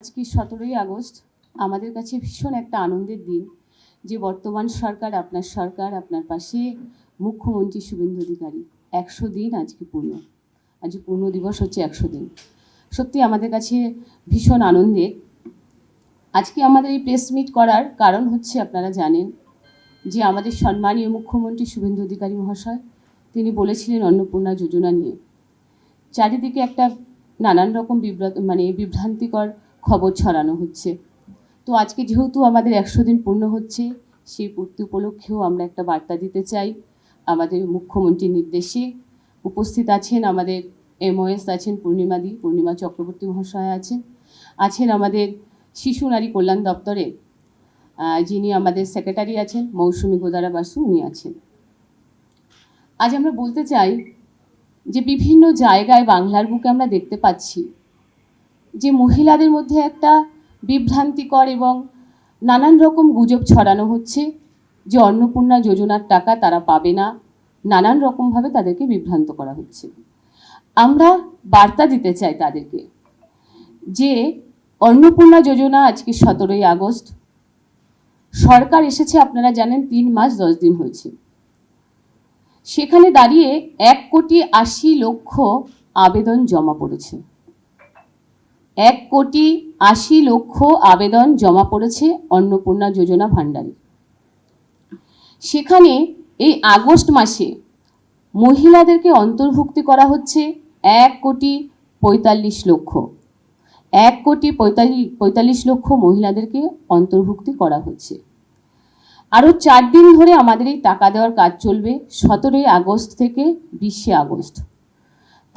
আজকে 17ই আগস্ট আমাদের কাছে ভীষণ একটা আনন্দের দিন যে বর্তমান সরকার আপনার পাশে মুখ্যমন্ত্রী শুভেন্দু অধিকারী 100 দিন আজকে পূর্ণ। আজকে পূর্ণ দিবস হচ্ছে 100 দিন। সত্যি আমাদের কাছে ভীষণ আনন্দের। আজকে আমাদের এই প্রেস মিট করার কারণ হচ্ছে আপনারা জানেন যে আমাদের সম্মানীয় মুখ্যমন্ত্রী শুভেন্দু অধিকারী মহাশয় তিনি বলেছিলেন অন্নপূর্ণা যোজনা নিয়ে। চারিদিকে একটা নানান রকম বিভ্রান্তিকর খবর ছড়ানো হচ্ছে। তো আজকে যেহেতু আমাদের 100 দিন পূর্ণ হচ্ছে, সেই পূর্তি উপলক্ষেও আমরা একটা বার্তা দিতে চাই। আমাদের মুখ্যমন্ত্রীর নির্দেশে উপস্থিত আছেন আমাদের MOS আছেন পূর্ণিমা চক্রবর্তী মহাশয় আছেন আমাদের শিশু নারী কল্যাণ দপ্তরে যিনি আমাদের সেক্রেটারি আছেন মৌসুমী গোদারা বাসু, উনি আছেন। আজ আমরা বলতে চাই যে বিভিন্ন জায়গায় বাংলার বুকে আমরা দেখতে পাচ্ছি যে মহিলাদের মধ্যে একটা বিভ্রান্তিকর এবং নানান রকম গুজব ছড়ানো হচ্ছে যে অন্নপূর্ণা যোজনার টাকা তারা পাবে না, নানান রকমভাবে তাদেরকে বিভ্রান্ত করা হচ্ছে। আমরা বার্তা দিতে চাই তাদেরকে যে অন্নপূর্ণা যোজনা আজকে 17ই আগস্ট সরকার এসেছে, আপনারা জানেন 3 মাস 10 দিন হয়েছে। সেখানে দাঁড়িয়ে 1,80,00,000 আবেদন জমা পড়েছে। 1,80,00,000 আবেদন জমা পড়েছে অন্নপূর্ণা যোজনা ভাণ্ডারে। সেখানে এই আগস্ট মাসে মহিলাদেরকে অন্তর্ভুক্তি করা হচ্ছে 1,45,00,000। 1,45,00,000 মহিলাদেরকে অন্তর্ভুক্তি করা হচ্ছে। আরও 4 দিন ধরে আমাদের এই টাকা দেওয়ার কাজ চলবে, 17ই আগস্ট থেকে 20শে আগস্ট।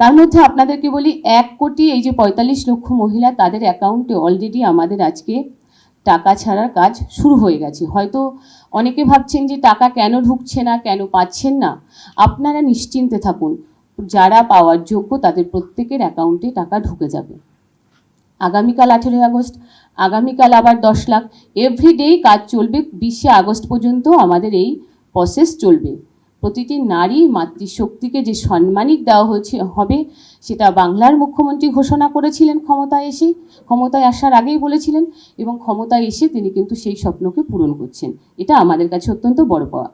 তার মধ্যে আপনাদেরকে বলি 1,45,00,000 মহিলা তাদের অ্যাকাউন্টে অলরেডি আমাদের আজকে টাকা ছাড়ার কাজ শুরু হয়ে গেছে। হয়তো অনেকে ভাবছেন যে টাকা কেন ঢুকছে না, কেন পাচ্ছেন না। আপনারা নিশ্চিন্তে থাকুন, যারা পাওয়ার যোগ্য তাদের প্রত্যেকের অ্যাকাউন্টে টাকা ঢুকে যাবে। আগামীকাল 18ই আগস্ট, আগামীকাল আবার 10 লাখ, এভরিডেই কাজ চলবে। 20শে আগস্ট পর্যন্ত আমাদের এই প্রসেস চলবে। প্রতিটি নারী মাতৃশক্তিকে যে সম্মানিত দেওয়া হবে সেটা বাংলার মুখ্যমন্ত্রী ঘোষণা করেছিলেন ক্ষমতায় আসার আগেই বলেছিলেন, এবং ক্ষমতায় এসে তিনি কিন্তু সেই স্বপ্নকে পূরণ করছেন। এটা আমাদের কাছে অত্যন্ত বড় পাওয়া।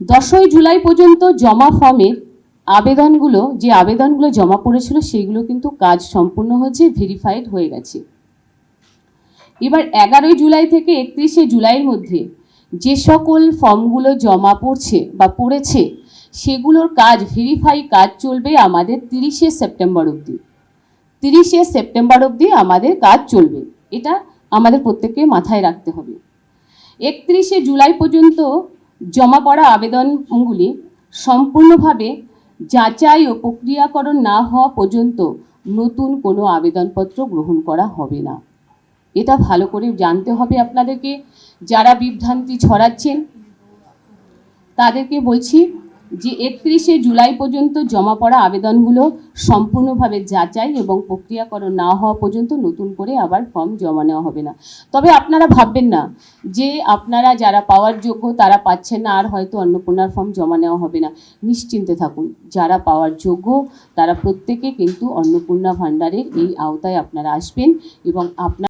10ই জুলাই পর্যন্ত জমা ফর্মের যে আবেদনগুলো জমা পড়েছিল সেইগুলো কিন্তু কাজ সম্পূর্ণ হয়েছে, ভেরিফাইড হয়ে গেছে। এবার 11ই জুলাই থেকে 31শে জুলাইয়ের মধ্যে যে সকল ফর্মগুলো জমা পড়েছে সেগুলোর কাজ কাজ চলবে আমাদের 30শে সেপ্টেম্বর অবধি। 30শে সেপ্টেম্বর অবধি আমাদের কাজ চলবে, এটা আমাদের প্রত্যেককে মাথায় রাখতে হবে। 31শে জুলাই পর্যন্ত জমা পড়া আবেদনগুলি সম্পূর্ণভাবে যাচাই ও প্রক্রিয়াকরণ না হওয়া পর্যন্ত নতুন কোনো আবেদনপত্র গ্রহণ করা হবে না। এটা ভালো করে জানতে হবে আপনাদেরকে। যারা বিভ্রান্তি ছড়াচ্ছেন তাদেরকে বলছি যে 31শে জুলাই পর্যন্ত জমা পড়া আবেদনগুলো সম্পূর্ণভাবে যাচাই এবং প্রক্রিয়াকরণ না হওয়া পর্যন্ত নতুন করে আবার ফর্ম জমা নেওয়া হবে না। তবে আপনারা ভাববেন না যে আপনারা যারা পাওয়ার যোগ্য তারা পাচ্ছেন না, আর হয়তো অন্নপূর্ণার ফর্ম জমা নেওয়া হবে না। নিশ্চিন্তে থাকুন, যারা পাওয়ার যোগ্য তারা প্রত্যেকে কিন্তু অন্নপূর্ণা ভাণ্ডারের এই আওতায় আপনারা আসবেন এবং আপনার